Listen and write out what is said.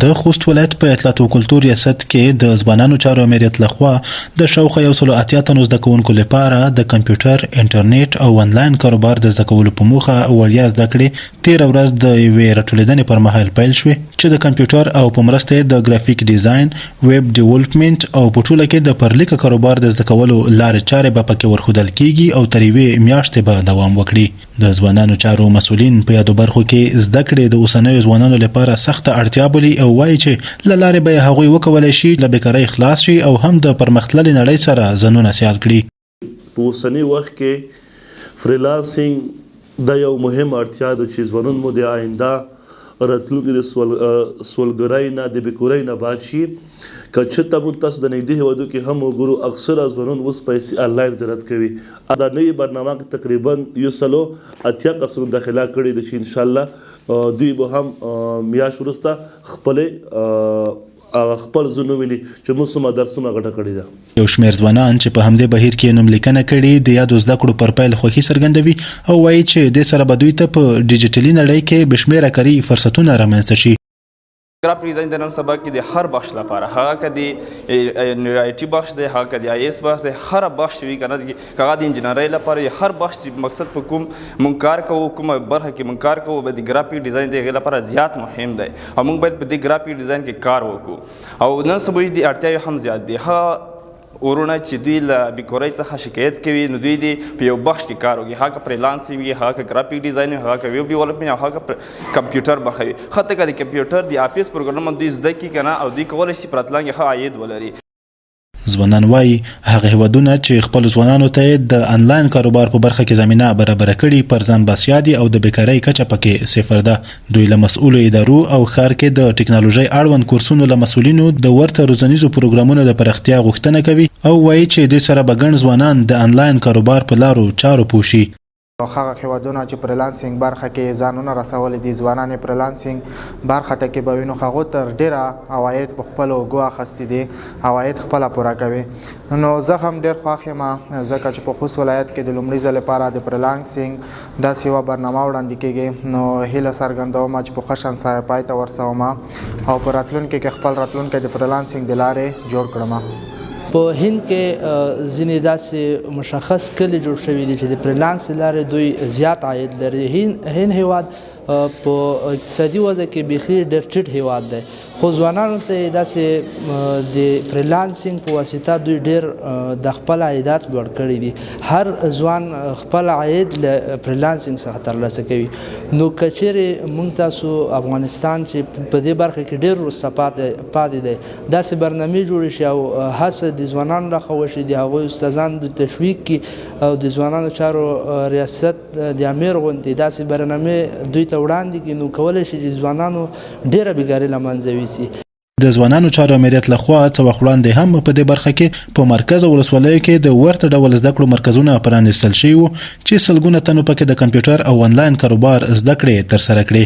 د خوست ولایت په اطلاعات او کلتور ریاست کې د ځوانانو چارو امریت لخوا د شاوخوا 180 تنو زده کوونکو لپاره د کمپیوټر، انټرنیټ او انلاین کاروبار د زده کولو په موخه وړیا زده کړې 13 ورځ د یوې راټولېدنې پر مهال پیل شوې چې د کمپیوټر او په مرسته د ګرافیک ډیزاین، ویب ډیولپمنٹ او په ټوله کې د پرلیک کاروبار د زده کولو لارې چارې به پکې ورښودل کیږي او تر یوې میاشتې به دوام وکړي. د ځوانانو چارو مسؤلین په یادو برخو کې زده کړې د اوسنیو ځوانانو لپاره سخته اړتیا بولي او وایي چې له لارې به هغوی وکولی شي له بیکارۍ خلاص شي او هم د پرمختللې نړۍ سره ځانونه سیال کړي. په اوسني وخت کې فریلانسینګ د یو مهم اړتیا ده چې ځوانان مو د آینده راتلونکي د سوالګرۍ نه د بیکارۍ نه بچ شي. که چېرته موږ تاسو د نږدې هېوادو کې هم وګورو اکثره ځوانان اوس پیسې انلاین تجارت کوي. دا نوې برنامه کې تقریبا 180 کسانو داخله کړې ده چې انشاءالله دوی به هم میاشت وروسته خپل ځنو ویني چې موږ څومره درسونه غټه کړې ده. یو شمېر ځوانان چې په همدې بهیر کې نوم لیکنه کړې د یادو زده کړو پر پیل خوښي څرګندوي او وایي چې دې سره به دوی ته په ډیجیټلي نړۍ کې بشمېره کاري فرصتونه رامنځته شي. ګرافیک ډیزاین د نن سبا کې د هر بخش لپاره هغه که د آی ټي بخش دی، هغه که د آی ایس بخش دی، هر بخش وي که نه هغه د انجینرۍ لپاره هر بخش چې مقصد په کوم مونږ کار کوو، کومه برخه کې مونږ کار کوو، د ګرافیک ډیزاین د هغې لپاره زیات مهم دی او مونږ باید په دې ګرافیک ډیزاین کې کار وکړو. او نن سبا د اړتیاوې هم زیات دي. هغه ورونه چې دوی له بیکارۍ څخه شکایت کوي نو دوی دې په یو بخش کې کار وکړي، هغه که فریلانسینګ وي، هغه که ګرافیک ډیزاین وي، هغه که ویب ډیولپمنټ او هغه که کمپیوټر برخه وي. حتی که د کمپیوټر د آفیس پروګرامونه دوی زده کړي که نه او دوی کولی شي په راتلونکي ښه عاید ولري. ځوانان وایي هغه هیوادونه چې خپل ځوانانو ته د انلاین کاروبار په برخه کې زمینه برابره کړي پر ځان بسیا دي او د بیکارۍ کچه پکې صفر ده. دوی له مسؤلو ادارو او ښار کې د ټکنالوژۍ اړوند کورسونو له مسؤلینو د ورته روزنیزو پروګرامونو د پراختیا غوښتنه کوي او وایي چې دوی سره به ګڼ ځوانان د انلاین کاروبار په لارو چارو پوه شي. هغه هیوادونه چې فریلانسینګ برخه کې ځانونه رسولي دي، ځوانان یې فریلانسینګ برخه ته کې به وي نو هغو تر ډېره عواید په خپلو اوږو اخیستي دي، عواید خپله پوره کوي. نو زه هم ډېر خوښ یم ځکه چې په خوست ولایت کې د لومړي ځل لپاره د فریلانسینګ داسې یوه برنامه وړاندې کېږي. نو هیله څرګندوم چې په ښه شان سره پای ته ورسوم او په راتلونکي کې خپل راتلونکی د فریلانسینګ د لارې جوړ کړم. په هند کې ځینې داسې مشخص کلي جوړ شوي دي چې د فریلانس لارې دوی زیات عاید لري. هند هیواد په اقتصادي وضع کې بیخي ډېر ټیټ هیواد دی، خو ځوانانو ته داسې د فریلانسینګ په واسطه دوی ډېر د خپل عایدات لوړ کړي دي. هر ځوان خپل عاید له فریلانسینګ څخه ترلاسه کوي. نو که چیرې موږ تاسو افغانستان چې په دې برخه کې ډېر وروسته پاتې دی داسې برنامې جوړې شي او هڅه د ځوانانو راخه وشي، د هغوی استادان د تشویق کړي او د ځوانانو چارو ریاست د امیر غوندې داسې برنامې دوی ته وړاندې کړي نو کولی شي چې ځوانانو ډېره بیکاري له منځه یوسي. د ځوانانو چارو امریت لخوا څه وخت وړاندې هم په دې برخه کې په مرکز او ولسوالیو کې د ورته ډول زده کړو مرکزونه پرانیستل شوي وو چې سلګونه تنو پکې د کمپیوټر او انلاین کاروبار زده کړې ترسره کړې.